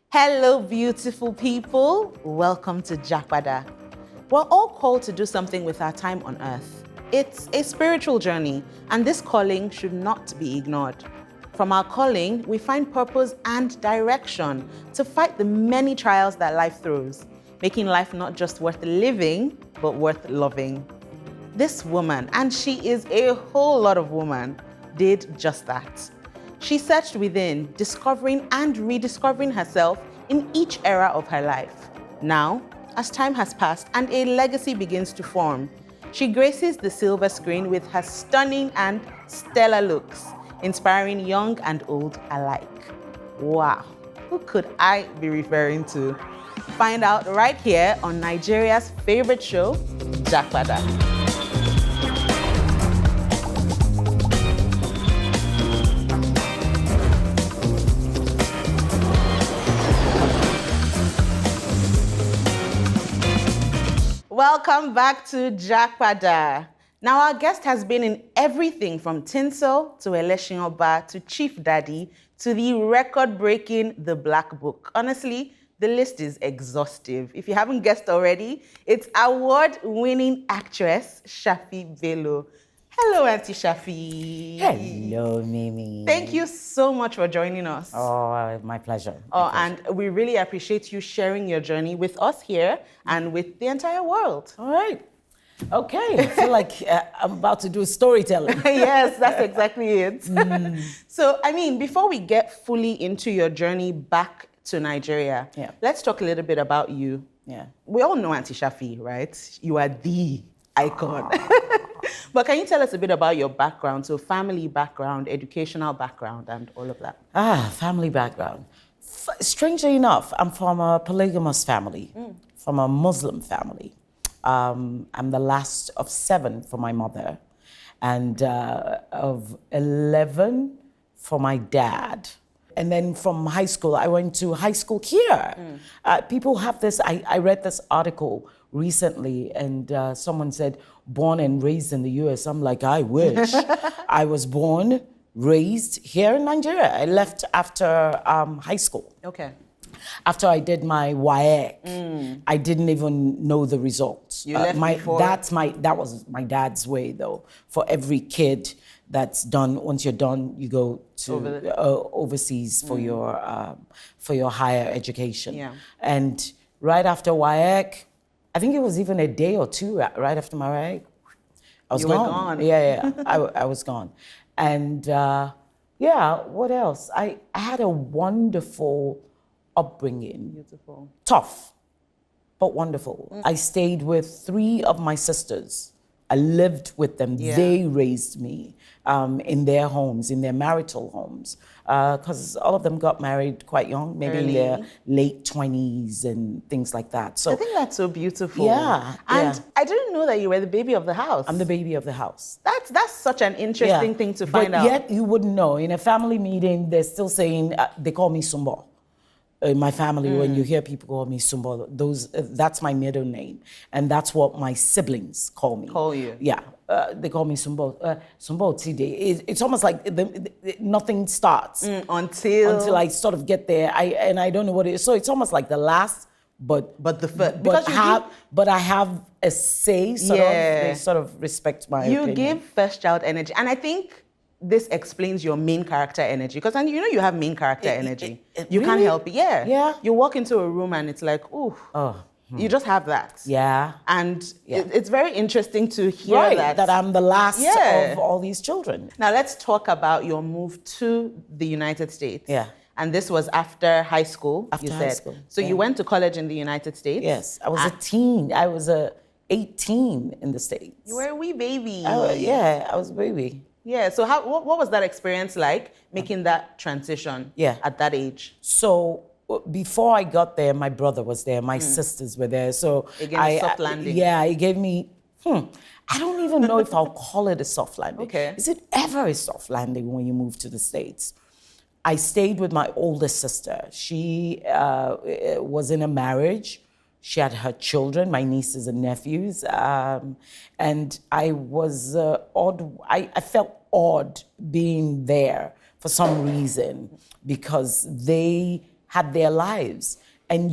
Hello, beautiful people. Welcome to JAPADA. We're all called to do something with our time on earth. It's a spiritual journey, and this calling should not be ignored. From our calling, we find purpose and direction to fight the many trials that life throws, making life not just worth living, but worth loving. This woman, and she is a whole lot of woman, did just that. She searched within, discovering and rediscovering herself in each era of her life. Now, as time has passed and a legacy begins to form, she graces the silver screen with her stunning and stellar looks, inspiring young and old alike. Wow, who could I be referring to? Find out right here on Nigeria's favorite show, JAPADA. Welcome back to JAPADA. Now, our guest has been in everything from Tinsel to Election Oba to Chief Daddy to the record-breaking The Black Book. Honestly, the list is exhaustive. If you haven't guessed already, it's award-winning actress Shaffy Bello. Hello, Auntie Shaffy. Hello, Mimi. Thank you so much for joining us. Oh, my pleasure. And we really appreciate you sharing your journey with us here and with the entire world. All right. Okay. I feel like I'm about to do storytelling. Yes, that's exactly it. So, before we get fully into your journey back to Nigeria, let's talk a little bit about you. Yeah. We all know Auntie Shaffy, right? You are the icon. But can you tell us a bit about your background? So family background, educational background, and all of that. Family background. Strangely enough, I'm from a polygamous family, from a Muslim family. I'm the last of 7 for my mother, and of 11 for my dad. And then from high school, I went to high school here. People have this, I read this article recently, and someone said, born and raised in the US. I'm like, I wish. I was born, raised here in Nigeria. I left after high school. Okay. After I did my WAEC, I didn't even know the results. You left before? That was my dad's way, though. For every kid that's done, once you're done, you go to overseas for your higher education. Yeah. And right after WAEC, I think it was even a day or two right after my WAEC, I was gone. Yeah. I was gone. And what else? I had a wonderful upbringing. Beautiful. Tough, but wonderful. I stayed with 3 of my sisters. I lived with them. Yeah. They raised me in their homes, in their marital homes, because all of them got married quite young, maybe in their late 20s and things like that. So I think that's so beautiful. Yeah. And I didn't know that you were the baby of the house. I'm the baby of the house. That's such an interesting thing to find out. But yet you wouldn't know. In a family meeting, they're still saying, they call me Sumbo. In my family, when you hear people call me Sumbo, that's my middle name. And that's what my siblings call me. Call you? Yeah, they call me Sumbo. Sumbo Tide. It's almost like nothing starts. Until I sort of get there. I don't know what it is. So it's almost like the last, but the first. But I have a say, they sort of respect my opinion. You give first child energy. And I think this explains your main character energy, because you have main character energy. You can't help it. Yeah. You walk into a room and it's like, ooh. You just have that. Yeah. And it's very interesting to hear that I'm the last of all these children. Now let's talk about your move to the United States. Yeah. And this was after high school, after you high said. School. So you went to college in the United States? Yes. I was a teen. I was 18 in the States. You were a wee baby. I was a baby. Yeah, so what was that experience like, making that transition at that age? So before I got there, my brother was there, my sisters were there. So it gave me soft landing. It gave me, I don't even know if I'll call it a soft landing. Okay. Is it ever a soft landing when you move to the States? I stayed with my oldest sister. She was in a marriage. She had her children, my nieces and nephews, and I was odd. I felt odd being there for some reason, because they had their lives. And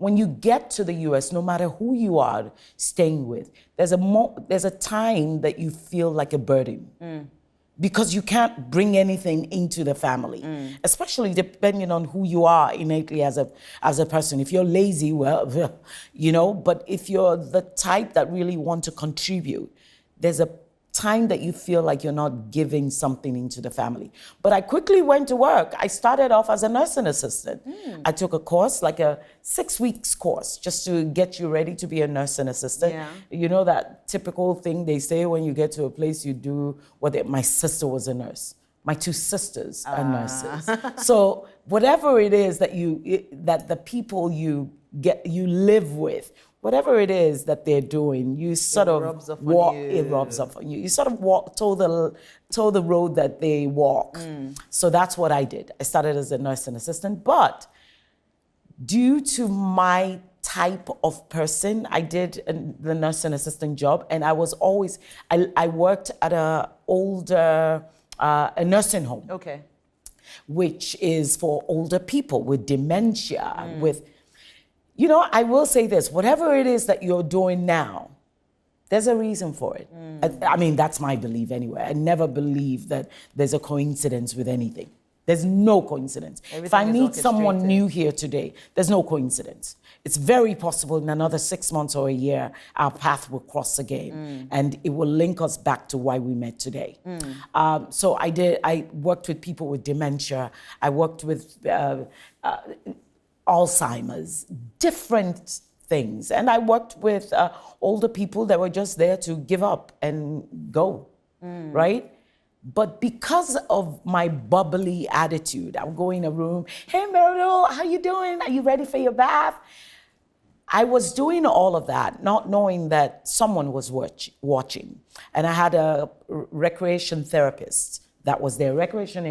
when you get to the US, no matter who you are staying with, there's a time that you feel like a burden. Because you can't bring anything into the family, especially depending on who you are innately as a person. If you're lazy, well, you know, but if you're the type that really want to contribute, there's a time that you feel like you're not giving something into the family. But I quickly went to work. I started off as a nursing assistant. I took a course, like a 6 weeks course, just to get you ready to be a nursing assistant. Yeah. You know that typical thing they say when you get to a place, you do my sister was a nurse. My 2 sisters are nurses. So whatever it is that that the people you live with, whatever it is that they're doing, you sort of walk. It rubs off on you. You sort of walk toe the road that they walk. So that's what I did. I started as a nursing assistant, but due to my type of person, I did the nursing assistant job, and I was always I worked at a nursing home. Okay. Which is for older people with dementia, with. You know, I will say this, whatever it is that you're doing now, there's a reason for it. I mean, that's my belief anyway. I never believe that there's a coincidence with anything. There's no coincidence. If I meet someone new here today, there's no coincidence. It's very possible in another 6 months or a year, our path will cross again, and it will link us back to why we met today. So I worked with people with dementia. I worked with Alzheimer's, different things. And I worked with older people that were just there to give up and go, right? But because of my bubbly attitude, I would go in a room, hey, Meryl, how you doing? Are you ready for your bath? I was doing all of that, not knowing that someone was watching. And I had a recreation therapist that was there. Recreation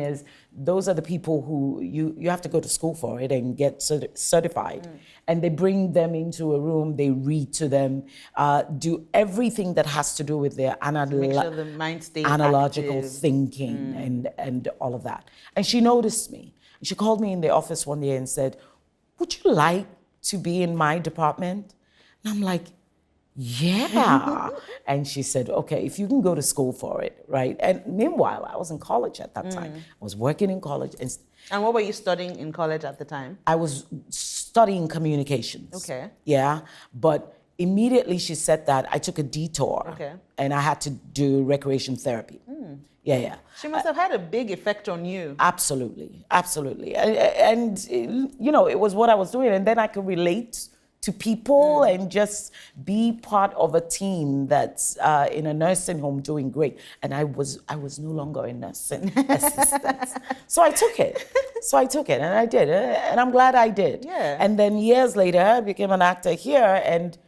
those are the people who you have to go to school for it and get certified. And they bring them into a room, they read to them, do everything that has to do with their make sure the mind stays analogical active. thinking and all of that. And she noticed me. She called me in the office one day and said, would you like to be in my department? And I'm like, yeah. And she said, okay, if you can go to school for it, right? And meanwhile, I was in college at that time. I was working in college. And what were you studying in college at the time? I was studying communications. Okay. Yeah. But immediately she said that, I took a detour. Okay. And I had to do recreation therapy. Yeah. She must have had a big effect on you. Absolutely. Absolutely. And you know, it was what I was doing. And then I could relate to people and just be part of a team that's in a nursing home doing great. And I was no longer a nursing assistant. So I took it and I did. And I'm glad I did. Yeah. And then years later, I became an actor here, and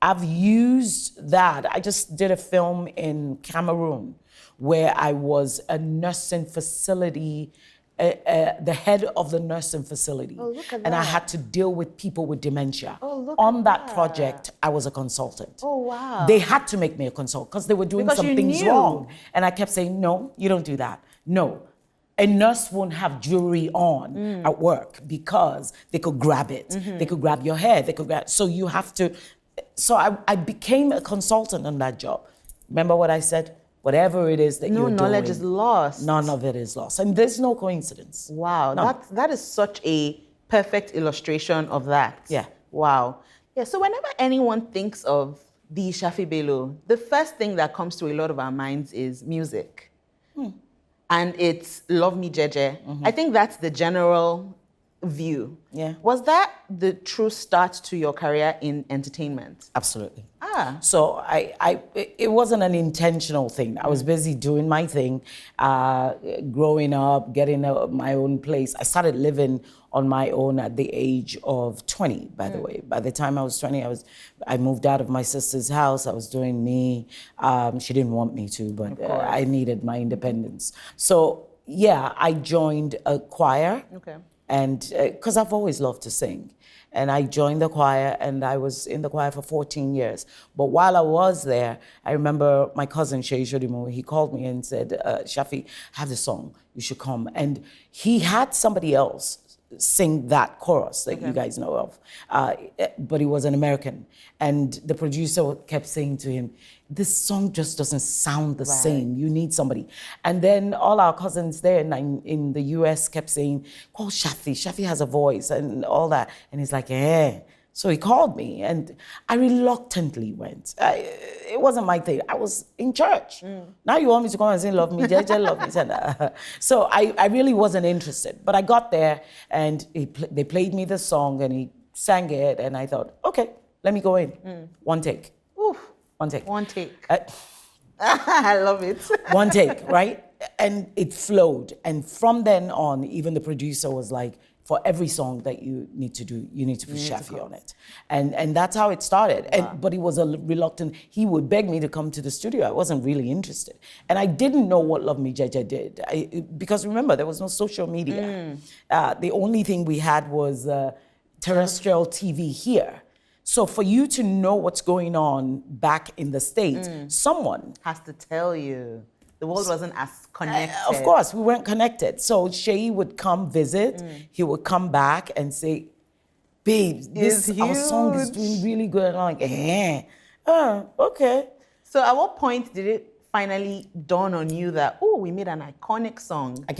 I've used that. I just did a film in Cameroon where I was a nursing facility, the head of the nursing facility. Oh, look at and I that. had to deal with people with dementia. Oh, look On at that that. project, I was a consultant. Oh, wow. They had to make me a consultant because they were doing Because some you things knew. wrong. And I kept saying, no, you don't do that. No. A nurse won't have jewelry on at work because they could grab it. They could grab your hair. They could grab. So you have to. So I became a consultant on that job. Remember what I said? Whatever it is that you're doing. No knowledge is lost. None of it is lost. And there's no coincidence. Wow, No. that is such a perfect illustration of that. Yeah. Wow. Yeah, so whenever anyone thinks of the Shaffy Bello, the first thing that comes to a lot of our minds is music. And it's Love Me Jeje. I think that's the general view. Yeah. Was that the true start to your career in entertainment? Absolutely. Ah. So it wasn't an intentional thing. I was busy doing my thing, growing up, getting my own place. I started living on my own at the age of 20, by the way. By the time I was 20, I moved out of my sister's house. I was doing me. She didn't want me to, but I needed my independence. So yeah, I joined a choir. Okay. And because I've always loved to sing. And I joined the choir, and I was in the choir for 14 years. But while I was there, I remember my cousin, Shay Shodimu, he called me and said, Shaffy, I have this song, you should come. And he had somebody else sing that chorus that you guys know of. But he was an American. And the producer kept saying to him, this song just doesn't sound the same. You need somebody. And then all our cousins there in the US kept saying, call Shaffy. Shaffy has a voice and all that. And he's like, eh. So he called me and I reluctantly went. It wasn't my thing. I was in church. Now you want me to come and sing Love Me Jeje, Love Me Jeje. So I really wasn't interested. But I got there and they played me the song and he sang it and I thought, okay, let me go in. One take. Oof. One take. One take. I love it. One take, right? And it flowed. And from then on, even the producer was like, for every song that you need to do, you need to put Shaffy on it. And that's how it started. Wow. But he was reluctant. He would beg me to come to the studio. I wasn't really interested. And I didn't know what Love Me Jeje did. Because remember, there was no social media. The only thing we had was terrestrial TV here. So for you to know what's going on back in the States, someone has to tell you. The world wasn't as connected. Of course, we weren't connected. So Shay would come visit. He would come back and say, babe, our song is doing really good. And I'm like, okay. So at what point did it finally dawn on you that, oh, we made an iconic song? I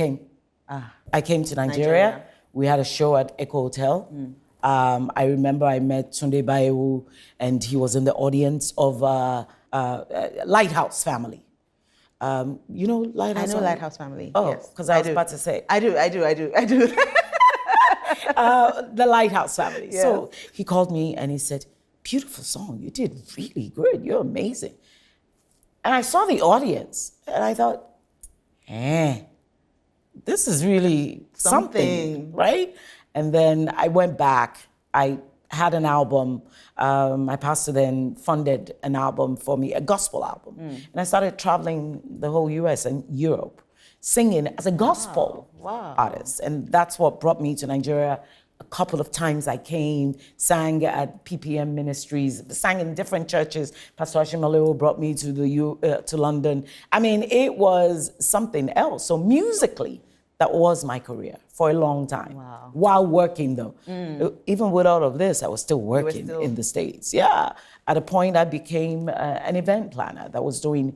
came to Nigeria. We had a show at Echo Hotel. I remember I met Tunde Bayewu and he was in the audience of Lighthouse Family. You know Lighthouse Family? I know Lighthouse Family. Oh, yes. Because I was about to say. I do. The Lighthouse Family. Yes. So he called me and he said, beautiful song. You did really good. You're amazing. And I saw the audience and I thought, this is really something, right? And then I went back. I had an album. My pastor then funded an album for me, a gospel album. And I started traveling the whole US and Europe, singing as a gospel artist. And that's what brought me to Nigeria. A couple of times I came, sang at PPM Ministries, sang in different churches. Pastor Ashimalewo brought me to London. I mean, it was something else. So musically, that was my career for a long time. Wow. While working though. Even with all of this, I was still working in the States. Yeah. At a point, I became an event planner that was doing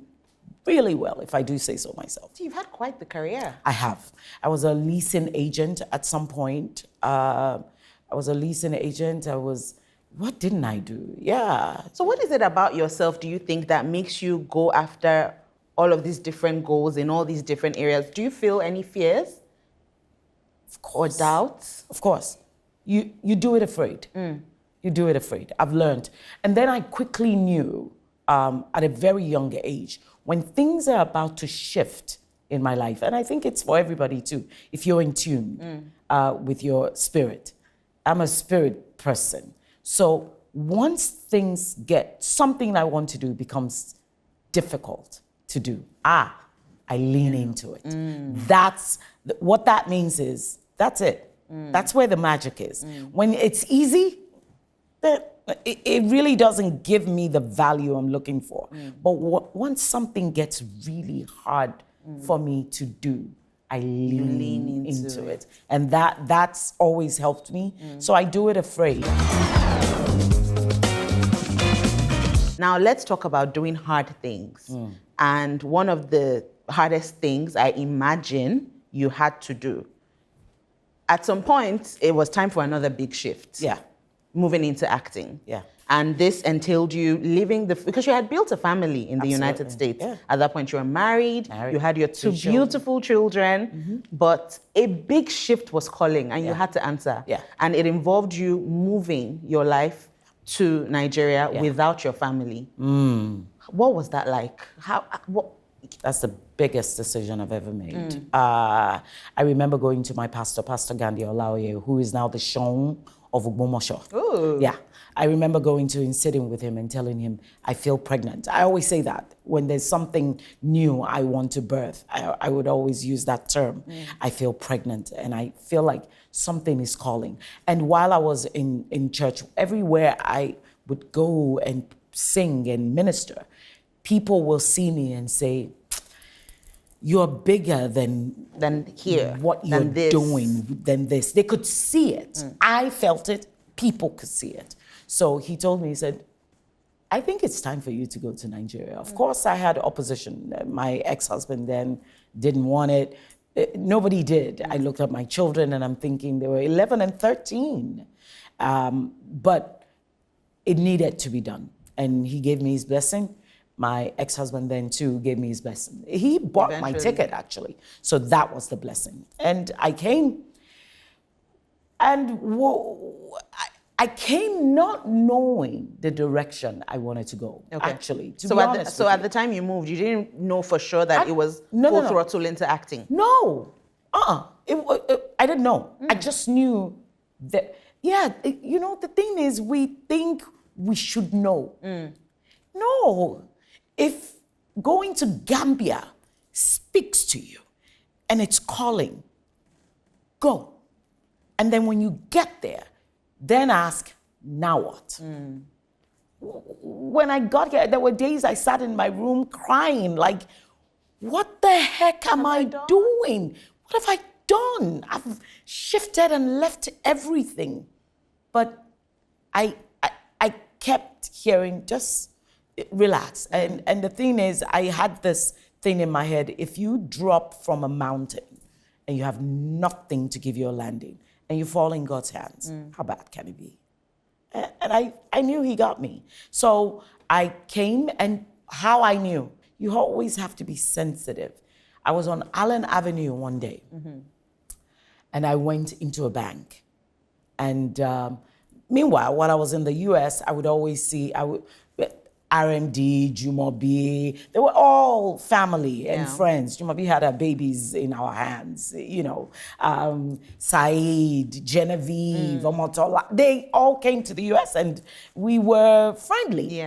really well, if I do say so myself. So you've had quite the career. I have. I was a leasing agent at some point. What didn't I do? Yeah. So what is it about yourself, do you think, that makes you go after all of these different goals in all these different areas? Do you feel any fears? Of course. Or doubts? Of course. You do it afraid. You do it afraid. I've learned. And then I quickly knew at a very young age, when things are about to shift in my life, and I think it's for everybody too, if you're in tune with your spirit. I'm a spirit person. So once things get, something I want to do becomes difficult to do, I lean into it. That's, what that means is, that's it. That's where the magic is. When it's easy, it really doesn't give me the value I'm looking for. But once something gets really hard for me to do, I lean into it. And that's always helped me. So I do it afraid. Now let's talk about doing hard things. And one of the hardest things I imagine you had to do. At some point, it was time for another big shift. Yeah. Moving into acting. Yeah. And this entailed you leaving because you had built a family in the United States. Yeah. At that point, you were married. You had your two beautiful children, but a big shift was calling and you had to answer. Yeah. And it involved you moving your life to Nigeria without your family. What was that like? That's the biggest decision I've ever made. I remember going to my pastor, Pastor Gandhi Olaoye, who is now the Shon of Ogbomoso. Ooh. Yeah. I remember going to and sitting with him and telling him, I feel pregnant. I always say that. When there's something new I want to birth, I would always use that term. I feel pregnant and I feel like something is calling. And while I was in church, everywhere I would go and sing and minister, people will see me and say, you're bigger than here, what you're than this. doing, than this. They could see it. I felt it. People could see it. So he told me, he said, I think it's time for you to go to Nigeria. Of course, I had opposition. My ex-husband then didn't want it. Nobody did. I looked at my children and I'm thinking they were 11 and 13. But it needed to be done. And he gave me his blessing. My ex-husband then too gave me his blessing. He bought my ticket actually. So that was the blessing. And I came and I came not knowing the direction I wanted to go, actually. So at the time you moved, you didn't know for sure that it was full throttle into acting? No. I didn't know. I just knew that, the thing is, we think we should know. No. If going to Gambia speaks to you and it's calling, go. And then when you get there, then ask, now what? When I got here, there were days I sat in my room crying, like, what the heck am I doing? What have I done? I've shifted and left everything. But I kept hearing, just relax. And the thing is, I had this thing in my head, if you drop from a mountain and you have nothing to give you a landing, and you fall in God's hands, how bad can it be? And I knew he got me. So I came, and how I knew, you always have to be sensitive. I was on Allen Avenue one day, and I went into a bank. And meanwhile, while I was in the US, I would always see, RMD, Jumobi, they were all family and friends. Jumobi had her babies in our hands, Saeed, Genevieve, Omotola. They all came to the US and we were friendly,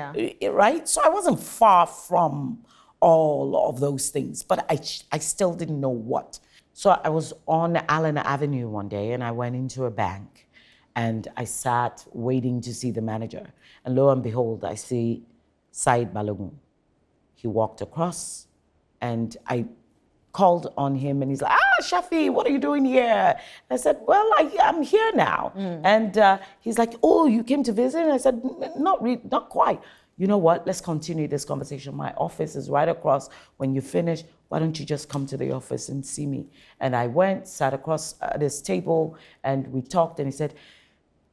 right? So I wasn't far from all of those things, but I still didn't know what. So I was on Allen Avenue one day and I went into a bank and I sat waiting to see the manager. And lo and behold, I see Said Balogun. He walked across and I called on him and he's like, Shaffy, what are you doing here? And I said, well, I'm here now. And he's like, oh, you came to visit? And I said, not quite. You know what, let's continue this conversation. My office is right across. When you finish, why don't you just come to the office and see me? And I went, sat across this table and we talked and he said,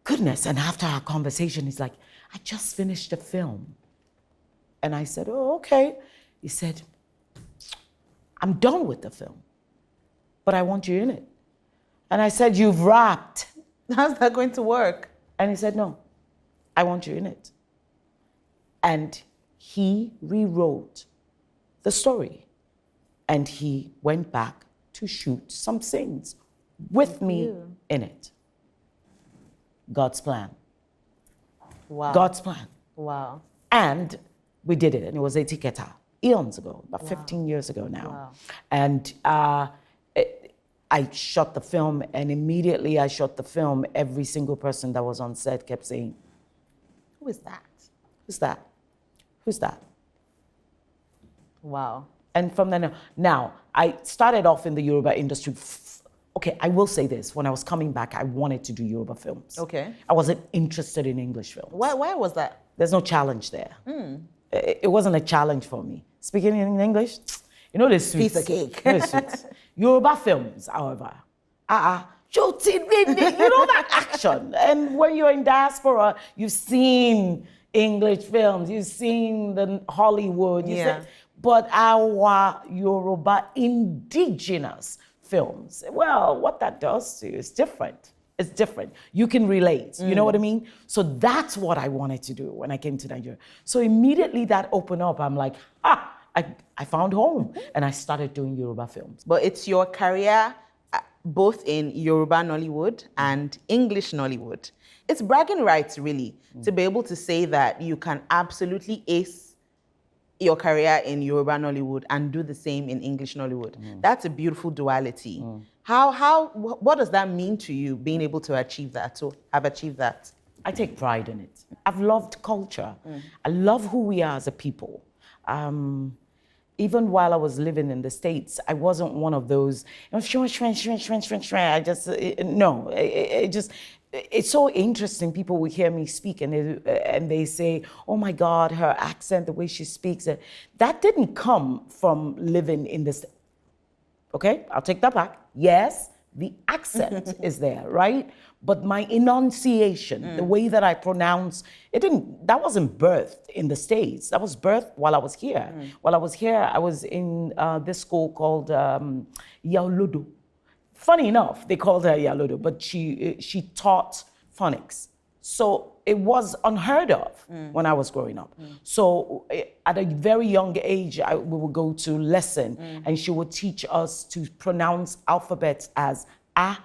goodness. And after our conversation, he's like, I just finished a film. And I said, oh, okay. He said, I'm done with the film, but I want you in it. And I said, you've wrapped. How's that going to work? And he said, no, I want you in it. And he rewrote the story. And he went back to shoot some scenes with me in it. God's plan. Wow. God's plan. Wow. And we did it, and it was Etiketa, eons ago, about 15 years ago now. Wow. And I shot the film, and immediately I shot the film, every single person that was on set kept saying, who is that? Who's that? Who's that? Wow. And from then on, now, I started off in the Yoruba industry. Okay, I will say this, when I was coming back, I wanted to do Yoruba films. Okay. I wasn't interested in English films. Why was that? There's no challenge there. It wasn't a challenge for me. Speaking in English, you know the sweets. Piece of cake. You know the sweets. Yoruba films, however, you know that action. And when you're in diaspora, you've seen English films, you've seen the Hollywood, but our Yoruba indigenous films, well, what that does to you is different. It's different. You can relate. You know what I mean? So that's what I wanted to do when I came to Nigeria. So immediately that opened up. I'm like, I found home. And I started doing Yoruba films. But it's your career both in Yoruba Nollywood and English Nollywood. It's bragging rights, really, to be able to say that you can absolutely ace your career in Yoruba Nollywood and do the same in English Nollywood. That's a beautiful duality. What does that mean to you, being able to achieve that, to have achieved that? I take pride in it. I've loved culture. I love who we are as a people. even while I was living in the States, I wasn't one of those, I just, no, it just, it's so interesting. People will hear me speak and they say, oh my God, her accent, the way she speaks, that didn't come from living in the States. Okay, I'll take that back. Yes, the accent is there, right? But my enunciation, the way that I pronounce, that wasn't birthed in the States. That was birthed while I was here. While I was here, I was in this school called Yauludu. Funny enough, they called her Yauludu, but she taught phonics. So it was unheard of when I was growing up. So at a very young age, we would go to lesson and she would teach us to pronounce alphabets as A,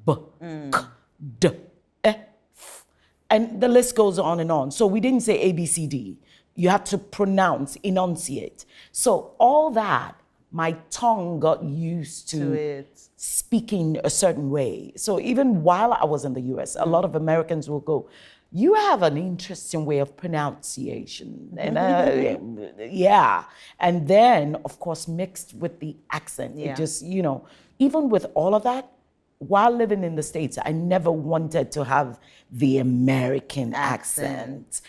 B, K, D, E, F. And the list goes on and on. So we didn't say A, B, C, D. You had to pronounce, enunciate. So all that, my tongue got used to it, speaking a certain way. So even while I was in the US, a lot of Americans will go, you have an interesting way of pronunciation. And yeah. And then, of course, mixed with the accent. It just, even with all of that, while living in the States, I never wanted to have the American accent.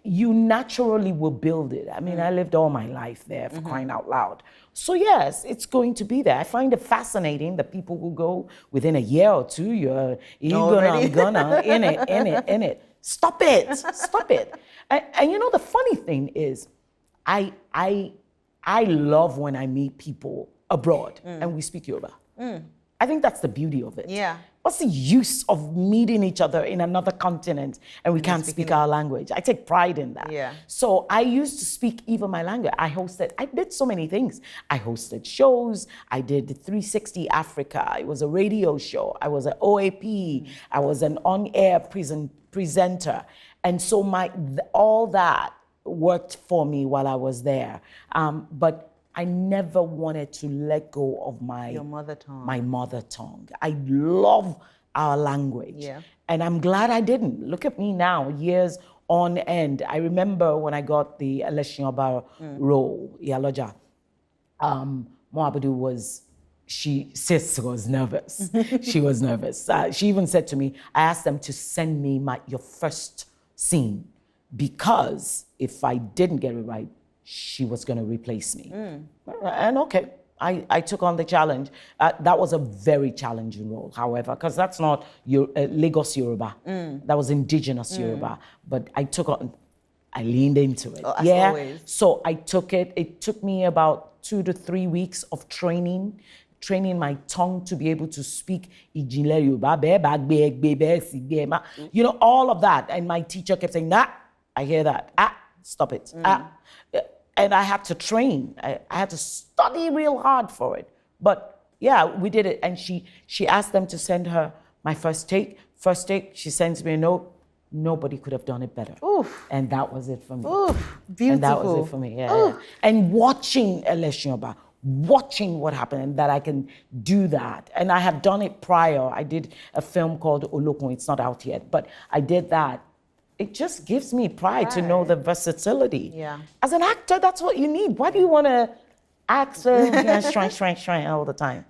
You naturally will build it. I mean, I lived all my life there, for crying out loud. So yes, it's going to be there. I find it fascinating that people will go within a year or two, I'm gonna, in it. Stop it. And you know, the funny thing is, I love when I meet people abroad and we speak Yoruba. I think that's the beauty of it. Yeah. What's the use of meeting each other in another continent and we can't speak our language? I take pride in that. Yeah. So I used to speak even my language. I did so many things. I hosted shows. I did 360 Africa. It was a radio show. I was an OAP. I was an on-air presenter. And so all that worked for me while I was there. But I never wanted to let go of your mother tongue. My mother tongue. I love our language. Yeah. And I'm glad I didn't. Look at me now, years on end. I remember when I got the Eleshinyoba role, Iyaloja, Moabudu sis was nervous. She was nervous. She even said to me, I asked them to send me your first scene because if I didn't get it right, she was going to replace me. And okay, I took on the challenge. That was a very challenging role, however, because that's not Lagos Yoruba. That was indigenous Yoruba. But I leaned into it. As always. So I took it. It took me about 2 to 3 weeks of training my tongue to be able to speak Ijinle Yoruba, all of that. And my teacher kept saying, nah, I hear that. Stop it. And I had to train. I had to study real hard for it. But yeah, we did it. And she asked them to send her my first take. First take, she sends me a note. Nobody could have done it better. Oof. And that was it for me. Oof, beautiful. And that was it for me, yeah. And watching Eleshinyoba, watching what happened and that I can do that. And I have done it prior. I did a film called Olokun. It's not out yet, but I did that. It just gives me pride to know the versatility. Yeah. As an actor, that's what you need. Why do you want to act shrine all the time?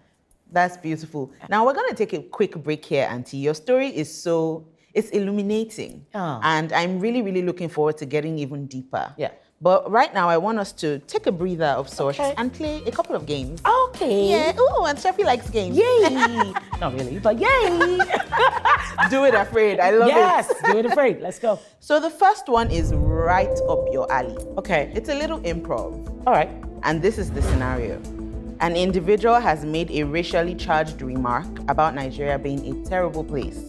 That's beautiful. Now we're going to take a quick break here, Auntie. Your story is it's illuminating. And I'm really, really looking forward to getting even deeper. Yeah. But right now, I want us to take a breather of sorts and play a couple of games. Okay. Yeah. Oh, and Shaffy likes games. Yay. Not really, but yay. Do it afraid. I love it. Yes, do it afraid. Let's go. So the first one is right up your alley. Okay. It's a little improv. All right. And this is the scenario. An individual has made a racially charged remark about Nigeria being a terrible place.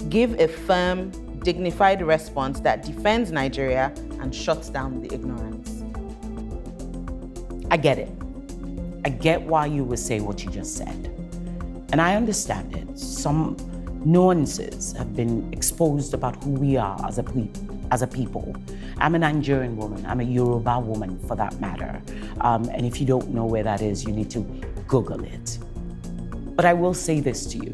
Give a firm, dignified response that defends Nigeria and shuts down the ignorance. I get it. I get why you would say what you just said. And I understand it. Some nuances have been exposed about who we are as a people. I'm a Nigerian woman. I'm a Yoruba woman, for that matter. And if you don't know where that is, you need to Google it. But I will say this to you.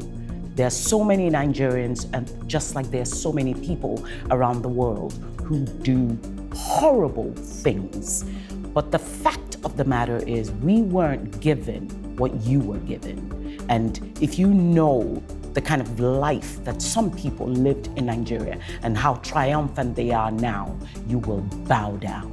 There are so many Nigerians, and just like there are so many people around the world who do horrible things, But the fact of the matter is we weren't given what you were given. And if you know the kind of life that some people lived in Nigeria and how triumphant they are now, you will bow down.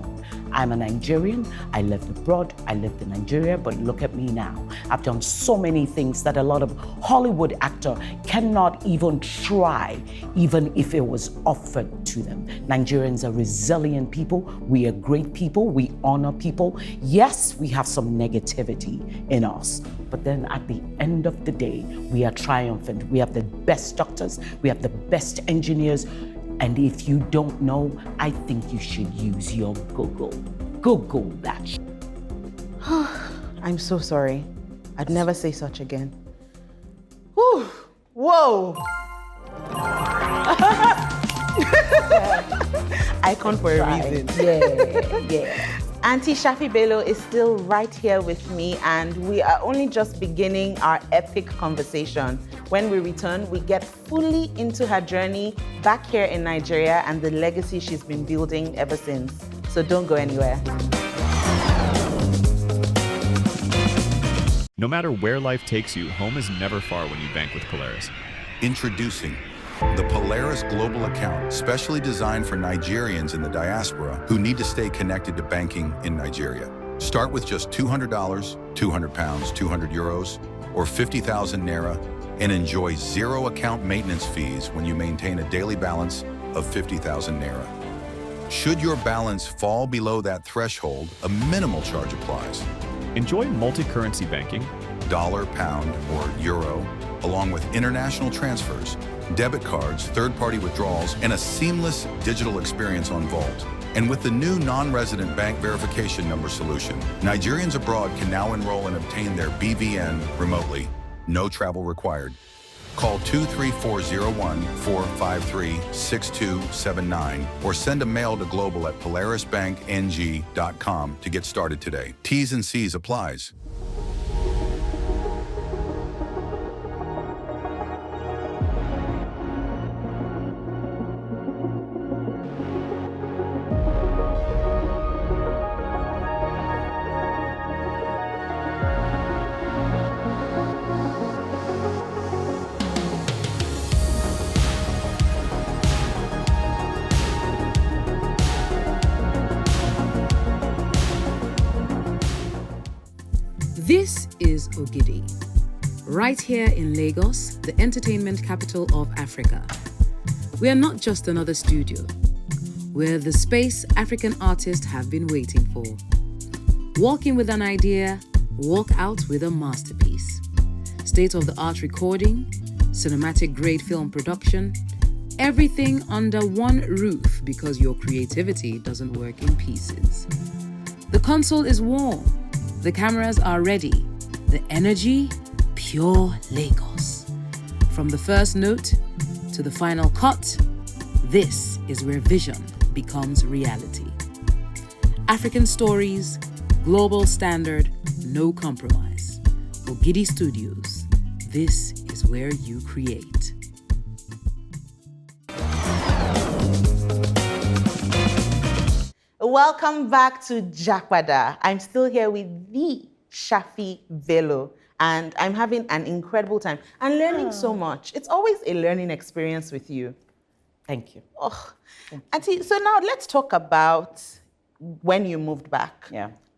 I'm a Nigerian, I lived abroad, I lived in Nigeria, but look at me now. I've done so many things that a lot of Hollywood actors cannot even try, even if it was offered to them. Nigerians are resilient people, we are great people, we honor people. Yes, we have some negativity in us, but then at the end of the day, we are triumphant. We have the best doctors, we have the best engineers, and if you don't know, I think you should use your Google. Google that. I'm so sorry. I'd never say such again. Whew. Whoa. Icon for a reason. Yeah. Auntie Shaffy Bello is still right here with me, and we are only just beginning our epic conversation. When we return, we get fully into her journey back here in Nigeria and the legacy she's been building ever since. So don't go anywhere. No matter where life takes you, home is never far when you bank with Polaris. Introducing the Polaris Global Account, specially designed for Nigerians in the diaspora who need to stay connected to banking in Nigeria. Start with just $200, 200 pounds, 200 euros, or 50,000 naira, and enjoy zero account maintenance fees when you maintain a daily balance of 50,000 naira. Should your balance fall below that threshold, a minimal charge applies. Enjoy multi-currency banking, Dollar, pound, or euro, along with international transfers, debit cards, third-party withdrawals, and a seamless digital experience on Vault. And with the new non-resident bank verification number solution, Nigerians abroad can now enroll and obtain their BVN remotely. No travel required. Call 23401-453-6279 or send a mail to global@polarisbankng.com to get started today. T's and C's applies. This is Ogidi, right here in Lagos, the entertainment capital of Africa. We are not just another studio. We're the space African artists have been waiting for. Walk in with an idea, walk out with a masterpiece. State-of-the-art recording, cinematic-grade film production, everything under one roof because your creativity doesn't work in pieces. The console is warm. The cameras are ready. The energy, pure Lagos. From the first note to the final cut, this is where vision becomes reality. African stories, global standard, no compromise. Ogidi Studios, this is where you create. Welcome back to JAPADA. I'm still here with the Shaffy Bello, and I'm having an incredible time and learning so much. It's always a learning experience with you. Thank you. Oh, Auntie, so now let's talk about when you moved back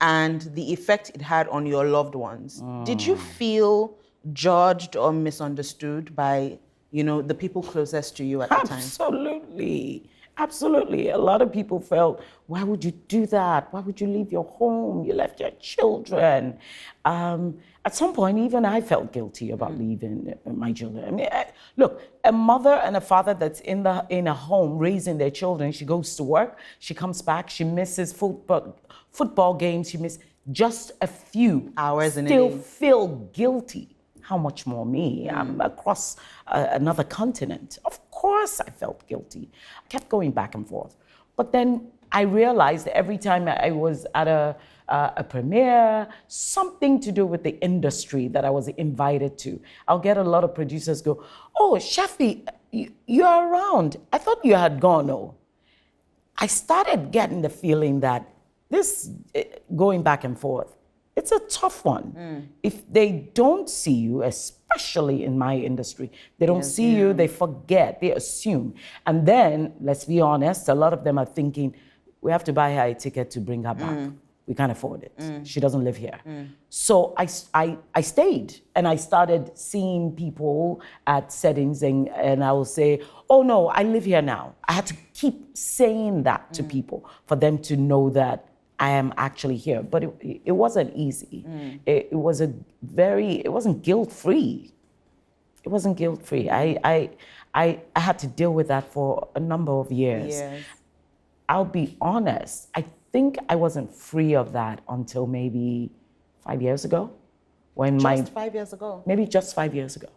and the effect it had on your loved ones. Did you feel judged or misunderstood by, the people closest to you at the time? Absolutely. Absolutely. A lot of people felt, why would you do that? Why would you leave your home? You left your children. At some point, even I felt guilty about leaving my children. I mean, look, a mother and a father that's in a home raising their children, she goes to work, she comes back, she misses football games, she misses just a few hours in a day. Still feel guilty. How much more me? I'm across another continent. Of course I felt guilty. I kept going back and forth. But then I realized every time I was at a premiere, something to do with the industry that I was invited to, I'll get a lot of producers go, oh, Shaffy, you're around. I thought you had gone. Oh. I started getting the feeling that this going back and forth, it's a tough one. If they don't see you, especially in my industry, they don't see you, they forget, they assume. And then, let's be honest, a lot of them are thinking, we have to buy her a ticket to bring her back. We can't afford it. She doesn't live here. So I stayed, and I started seeing people at settings, and I will say, oh no, I live here now. I had to keep saying that to people for them to know that I am actually here. But it wasn't easy. It wasn't guilt-free. It wasn't guilt-free. I had to deal with that for a number of years. I'll be honest, I think I wasn't free of that until maybe 5 years ago. Just 5 years ago? Maybe just 5 years ago.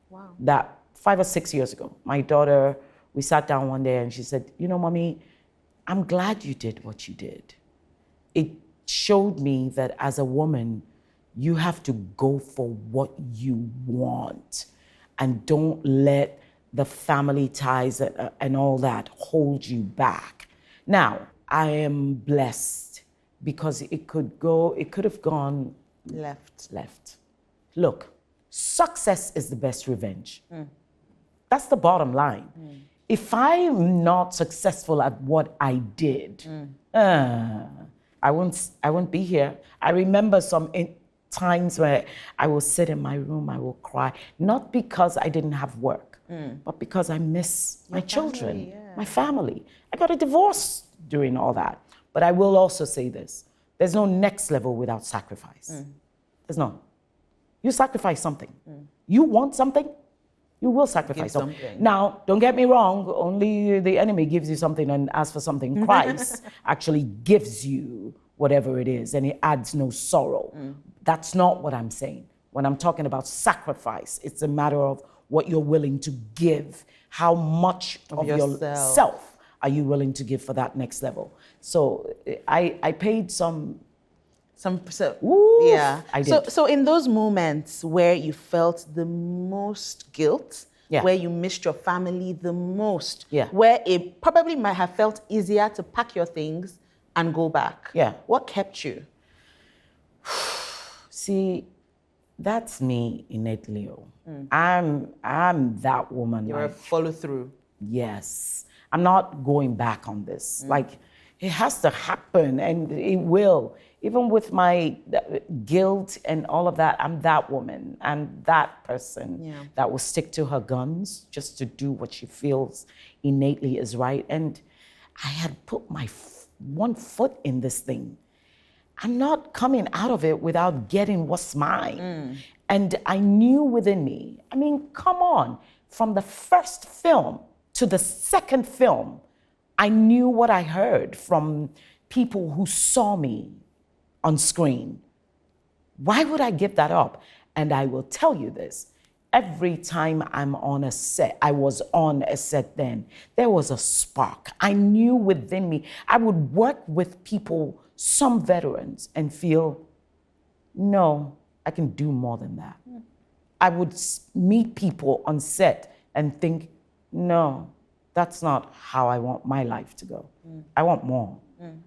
Wow. That 5 or 6 years ago. My daughter, we sat down one day and she said, you know, Mommy, I'm glad you did what you did. It showed me that as a woman, you have to go for what you want and don't let the family ties and all that hold you back. Now, I am blessed because it could have gone left. Look, success is the best revenge. That's the bottom line. If I'm not successful at what I did, I won't be here. I remember some times where I will sit in my room, I will cry, not because I didn't have work, but because I miss my children, my family. I got a divorce during all that. But I will also say this, there's no next level without sacrifice. There's none. You sacrifice something. You want something, you will sacrifice something. Now, don't get me wrong, only the enemy gives you something and asks for something. Christ actually gives you whatever it is, and it adds no sorrow. That's not what I'm saying. When I'm talking about sacrifice, it's a matter of what you're willing to give. How much of yourself are you willing to give for that next level? So I paid some. Yeah. I did. So in those moments where you felt the most guilt, where you missed your family the most, where it probably might have felt easier to pack your things and go back. What kept you? See, that's me innately. I'm that woman. You're a follow through. Yes. I'm not going back on this. Like, it has to happen, and it will. Even with my guilt and all of that, I'm that woman. I'm that person that will stick to her guns just to do what she feels innately is right. And I had put my one foot in this thing. I'm not coming out of it without getting what's mine. And I knew within me, I mean, come on, from the first film to the second film, I knew what I heard from people who saw me on screen. Why would I give that up? And I will tell you this, every time I'm on a set, I was on a set then, there was a spark. I knew within me, I would work with people, some veterans, and feel, no, I can do more than that. I would meet people on set and think, no, that's not how I want my life to go. I want more.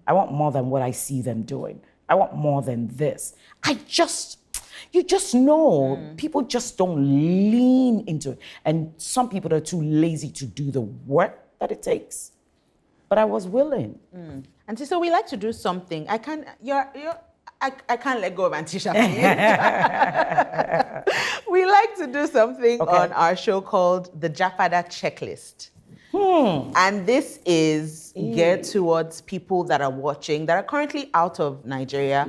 I want more than what I see them doing. I want more than this. You just know, people just don't lean into it. And some people are too lazy to do the work that it takes. But I was willing. And so we like to do something. I can't let go of Auntie Shaffy. We like to do something on our show called the JAPADA checklist. And this is geared towards people that are watching, that are currently out of Nigeria,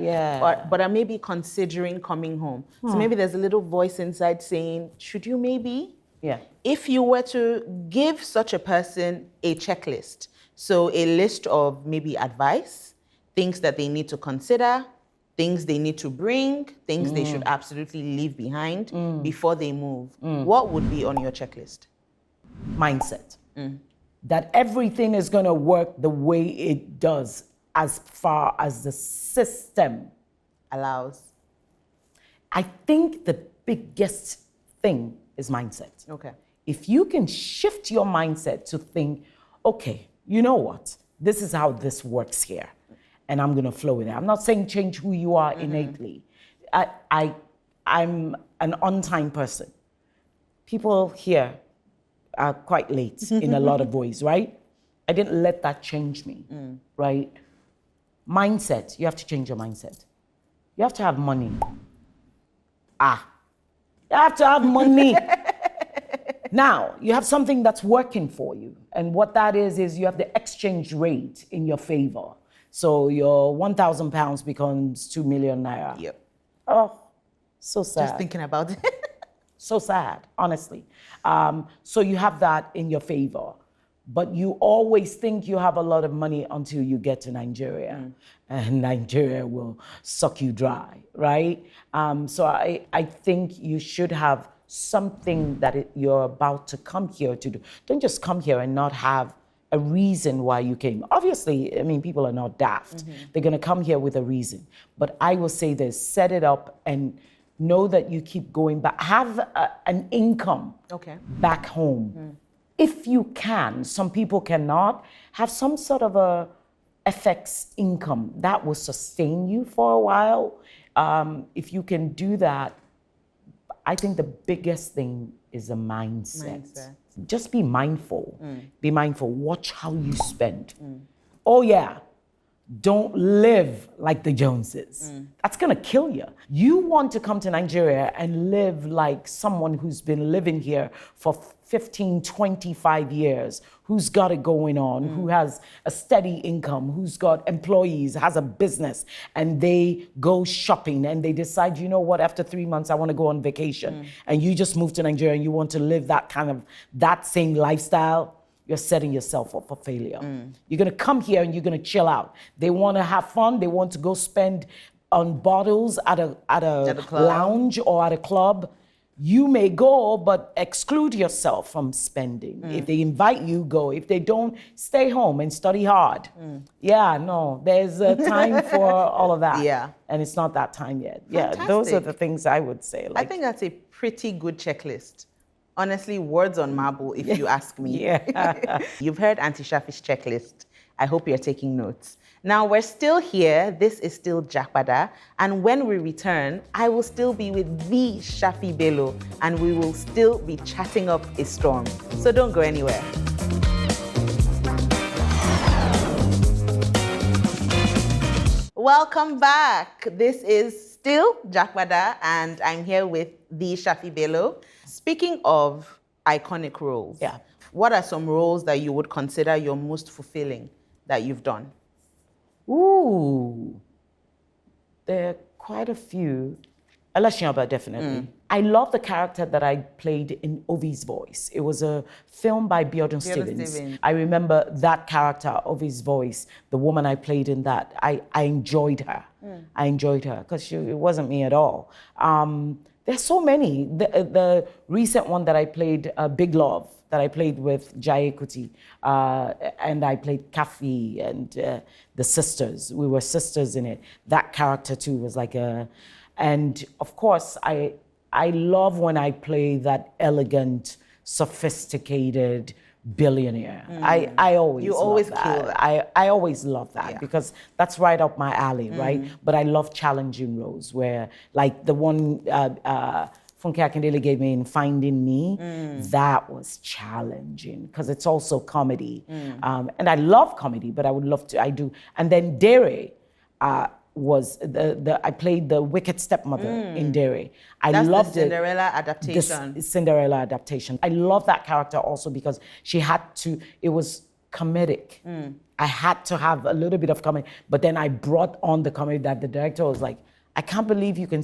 but are maybe considering coming home. So maybe there's a little voice inside saying, should you maybe? If you were to give such a person a checklist, so a list of maybe advice, things that they need to consider, things they need to bring, things they should absolutely leave behind before they move, what would be on your checklist? Mindset. That everything is going to work the way it does as far as the system allows. I think the biggest thing is mindset. If you can shift your mindset to think, okay, you know what? This is how this works here. and I'm gonna flow with it. I'm not saying change who you are innately. I'm an on-time person. People here are quite late in a lot of ways, right? I didn't let that change me, right? Mindset, you have to change your mindset. You have to have money. You have to have money. Now, you have something that's working for you. And what that is you have the exchange rate in your favor. So your 1,000 pounds becomes 2 million naira. Yep. Oh, so sad. Just thinking about it. So sad, honestly. So you have that in your favor. But you always think you have a lot of money until you get to Nigeria. And Nigeria will suck you dry, right? So I think you should have something that you're about to come here to do. Don't just come here and not have a reason why you came. Obviously, I mean, people are not daft. They're gonna come here with a reason. But I will say this, set it up and know that you keep going back. Have an income back home. If you can, some people cannot, have some sort of a FX income that will sustain you for a while. If you can do that, I think the biggest thing is a mindset. Just be mindful. Be mindful. Watch how you spend. Oh yeah, don't live like the Joneses. That's gonna kill you. You want to come to Nigeria and live like someone who's been living here for 15, 25 years, who's got it going on, who has a steady income, who's got employees, has a business, and they go shopping and they decide, you know what, after 3 months, I want to go on vacation. And you just moved to Nigeria and you want to live that same lifestyle, you're setting yourself up for failure. You're gonna come here and you're gonna chill out. They wanna have fun, they want to go spend on bottles at a lounge or at a club. You may go, but exclude yourself from spending. If they invite you, go. If they don't, stay home and study hard. Yeah, no, there's a time for all of that. Yeah. And it's not that time yet. Fantastic. Yeah, those are the things I would say. I think that's a pretty good checklist. Honestly, words on marble, if you ask me. Yeah. You've heard Auntie Shaffy's checklist. I hope you're taking notes. Now, we're still here. This is still JAPADA. And when we return, I will still be with the Shaffy Bello, and we will still be chatting up a storm. So don't go anywhere. Welcome back. This is still JAPADA, and I'm here with the Shaffy Bello. Speaking of iconic roles, what are some roles that you would consider your most fulfilling that you've done? Ooh, there are quite a few. Alashiaba, definitely. I love the character that I played in Ovi's voice. It was a film by Biodun Stevens. I remember that character, Ovi's voice, the woman I played in that. I enjoyed her. I enjoyed her because it wasn't me at all. There's so many. The recent one that I played, Big Love, that I played with Jai Kuti, and I played Kafi and the sisters. We were sisters in it. That character too was like and of course I love when I play that elegant, sophisticated billionaire. I always always love kill that. I always love that because that's right up my alley, right? But I love challenging roles where, like the one Funke Akindele gave me in Finding Me, that was challenging because it's also comedy. And I love comedy, but I would love to, I do. And then Dere was, I played the wicked stepmother in Dere. That's loved the Cinderella adaptation. The Cinderella adaptation. I love that character also because she had to, it was comedic. I had to have a little bit of comedy, but then I brought on the comedy that the director was like, I can't believe you can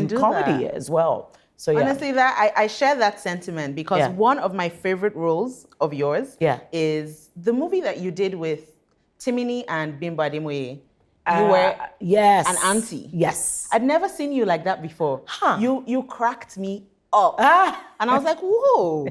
do comedy as well. So yeah. Honestly, that I share that sentiment because one of my favorite roles of yours is the movie that you did with Timini and Bimbo Ademoye. You were an auntie. Yes. I'd never seen you like that before. You cracked me up. And I was like, whoa.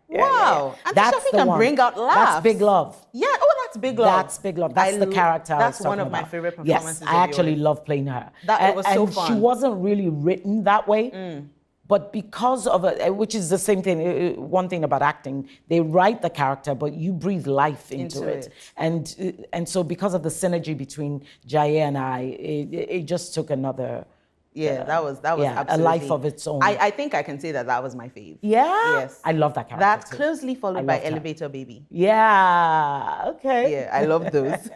Wow. Auntie Shaffy can bring out laughs. That's Big Love. Yeah, that's Big Love. That's Big Love. That's the character. That's one of my favorite performances. Yes, I actually love playing her. It was so fun. She wasn't really written that way, But because of it, which is the same thing, one thing about acting, they write the character, but you breathe life into it. And so because of the synergy between Jaye and I, it just took another... Yeah, that was absolutely a life of its own. I think I can say that was my fave. Yeah? Yes. I love that character That's too. closely followed by Elevator Baby. Yeah, okay. Yeah, I love those.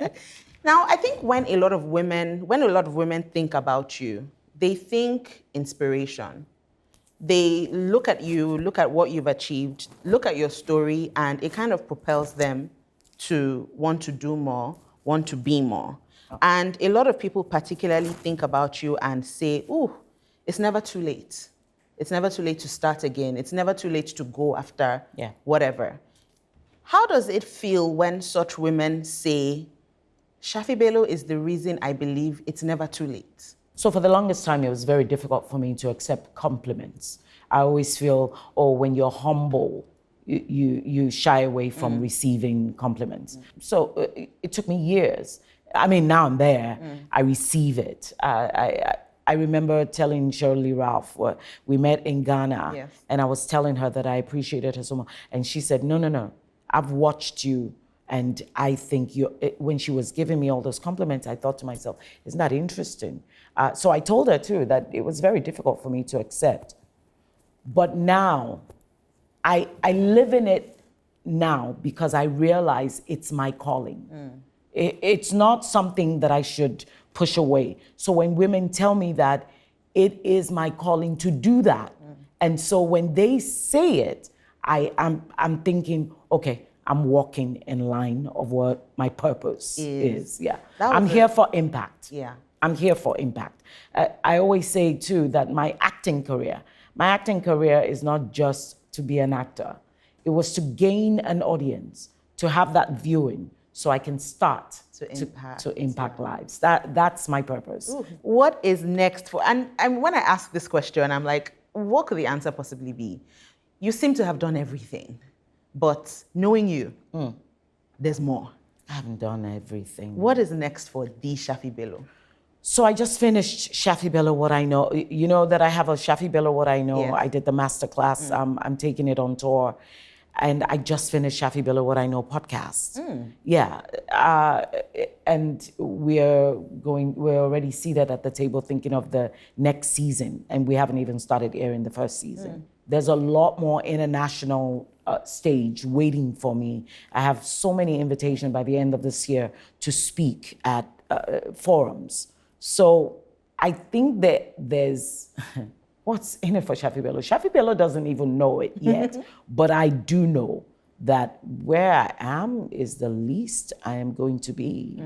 Now, I think when a lot of women think about you, they think inspiration. They look at you, look at what you've achieved, look at your story, and it kind of propels them to want to do more, want to be more. And a lot of people particularly think about you and say, ooh, it's never too late. It's never too late to start again. It's never too late to go after whatever. How does it feel when such women say, Shaffy Bello is the reason I believe it's never too late? So for the longest time, it was very difficult for me to accept compliments. I always feel, when you're humble, you shy away from receiving compliments. So it took me years. I mean, now I'm there. I receive it. I remember telling Shirley Ralph, we met in Ghana, and I was telling her that I appreciated her so much. And she said, no, I've watched you, and I think when she was giving me all those compliments, I thought to myself, isn't that interesting? So I told her too that it was very difficult for me to accept. But now, I live in it now because I realize it's my calling. It's not something that I should push away. So when women tell me that, it is my calling to do that. And so when they say it, I'm thinking, okay, I'm walking in line of what my purpose is. Yeah, I'm here for impact. Yeah, I'm here for impact. I always say too that my acting career is not just to be an actor. It was to gain an audience, to have that viewing, so I can start to impact lives. That's my purpose. Ooh. What is next for, and when I ask this question, I'm like, what could the answer possibly be? You seem to have done everything, but knowing you, there's more. I haven't done everything. What is next for the Shaffy Bello? So I just finished Shaffy Bello What I Know. You know that I have a Shaffy Bello What I Know. Yes. I did the masterclass. I'm taking it on tour. And I just finished Shaffy Bello What I Know podcast. Yeah, and we're already seated at the table thinking of the next season, and we haven't even started airing the first season. There's a lot more international stage waiting for me. I have so many invitations by the end of this year to speak at forums. So I think that there's... What's in it for Shaffy Bello? Shaffy Bello doesn't even know it yet, but I do know that where I am is the least I am going to be.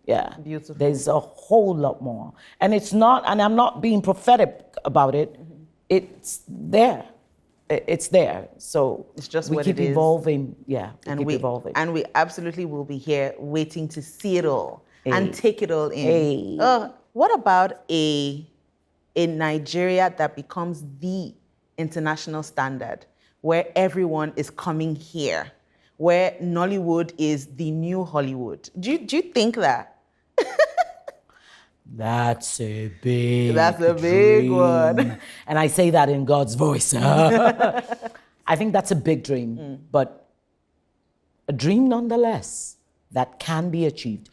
Yeah, beautiful. There's a whole lot more. And it's not, and I'm not being prophetic about it, it's there. It's there. So it's just we what keep it is. Evolving. Yeah, we keep evolving. And we absolutely will be here waiting to see it all and take it all in. What about a Nigeria that becomes the international standard, where everyone is coming here, where Nollywood is the new Hollywood? Do you think that? That's a big dream. One. And I say that in God's voice. I think that's a big dream, but a dream nonetheless that can be achieved.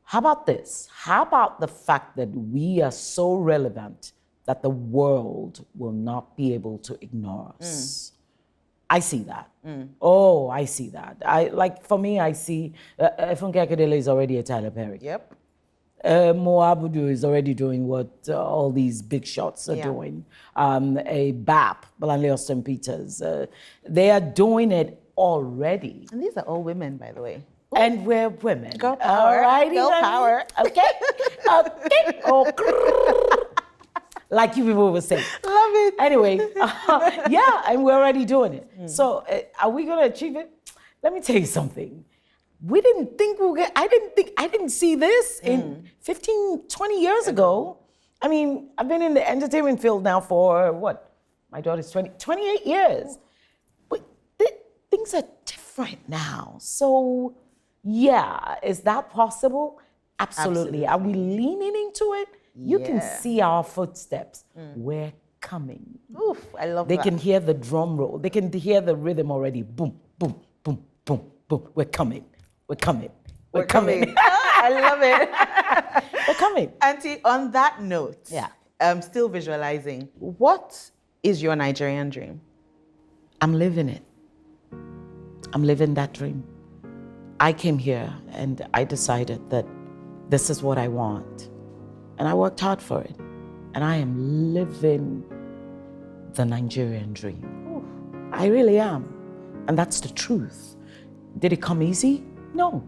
How about this? How about the fact that we are so relevant that the world will not be able to ignore us? I see that. Oh, I see that. For me, I see Funke Akindele is already a Tyler Perry. Yep. Mo Abudu is already doing what all these big shots are doing. A BAP, Bolanle Austin Peters, they are doing it already. And these are all women, by the way. And we're women. Girl power. Alrighty, Girl power. Okay. Okay. Oh, like you people would say. Love it. Anyway, yeah, and we're already doing it. So are we going to achieve it? Let me tell you something. We didn't think we were I didn't see this in 15, 20 years ago. I mean, I've been in the entertainment field now for what? My daughter's 28 years. But things are different now. So yeah, is that possible? Absolutely. Are we leaning into it? You can see our footsteps. We're coming. Oof, I love They that. can hear the drum roll. They can hear the rhythm already. Boom, boom, boom, boom, boom. We're coming. We're coming. We're coming. I love it. We're coming. Auntie, on that note, Yeah. Still visualizing, what is your Nigerian dream? I'm living it. I'm living that dream. I came here and I decided that this is what I want. And I worked hard for it. And I am living the Nigerian dream. I really am. And that's the truth. Did it come easy? No.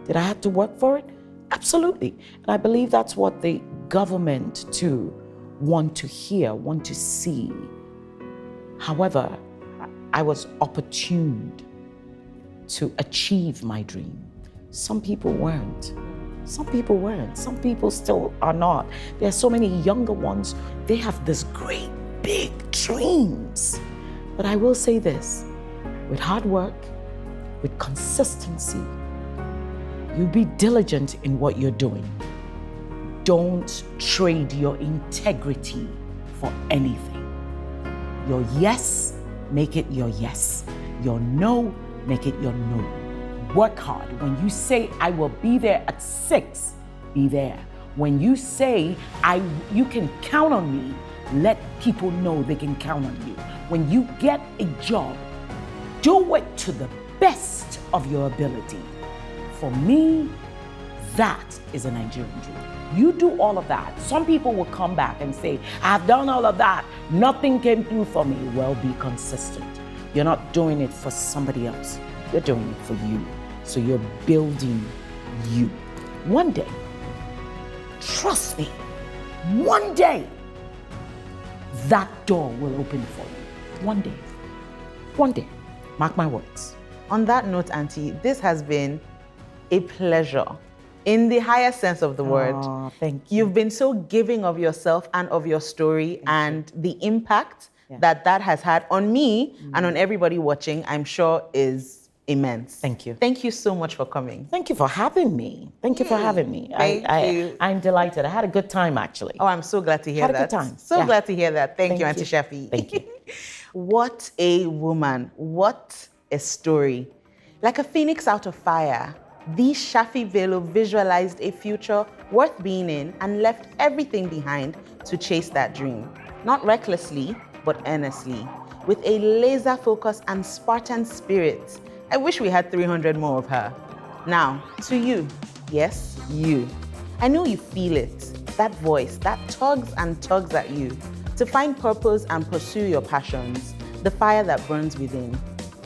Did I have to work for it? Absolutely. And I believe that's what the government too want to hear, want to see. However, I was opportuned to achieve my dream. Some people weren't. Some people weren't. Some people still are not. There are so many younger ones, they have this great big dreams. But I will say this, with hard work, with consistency, you be diligent in what you're doing. Don't trade your integrity for anything. Your yes, make it your yes. Your no, make it your no. Work hard. When you say, I will be there at 6, be there. When you say, you can count on me, let people know they can count on you. When you get a job, do it to the best of your ability. For me, that is a Nigerian dream. You do all of that. Some people will come back and say, I've done all of that. Nothing came through for me. Well, be consistent. You're not doing it for somebody else. You're doing it for you. So you're building you. One day, trust me, one day, that door will open for you. One day. One day. Mark my words. On that note, Auntie, this has been a pleasure in the highest sense of the word. Aw, thank you. You've been so giving of yourself and of your story and the impact that has had on me and on everybody watching, I'm sure is immense. Thank you. Thank you so much for coming. Thank you for having me. Thank you for having me. Thank you. I'm delighted. I had a good time, actually. Oh, I'm so glad to hear Had a that. good time. So Yeah. glad to hear that. Thank you, Auntie you. Shaffy. Thank you. What a woman. What a story. Like a phoenix out of fire, the Shaffy Bello visualized a future worth being in and left everything behind to chase that dream. Not recklessly, but earnestly, with a laser focus and Spartan spirit. I wish we had 300 more of her. Now, to you, yes, you. I know you feel it, that voice that tugs and tugs at you to find purpose and pursue your passions, the fire that burns within.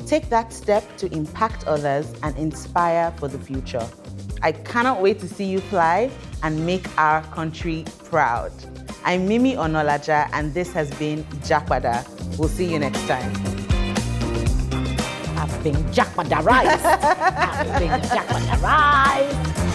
Take that step to impact others and inspire for the future. I cannot wait to see you fly and make our country proud. I'm Mimi Onalaja, and this has been JAPADA. We'll see you next time. I've been JAPADA-ized. I've been JAPADA-ized.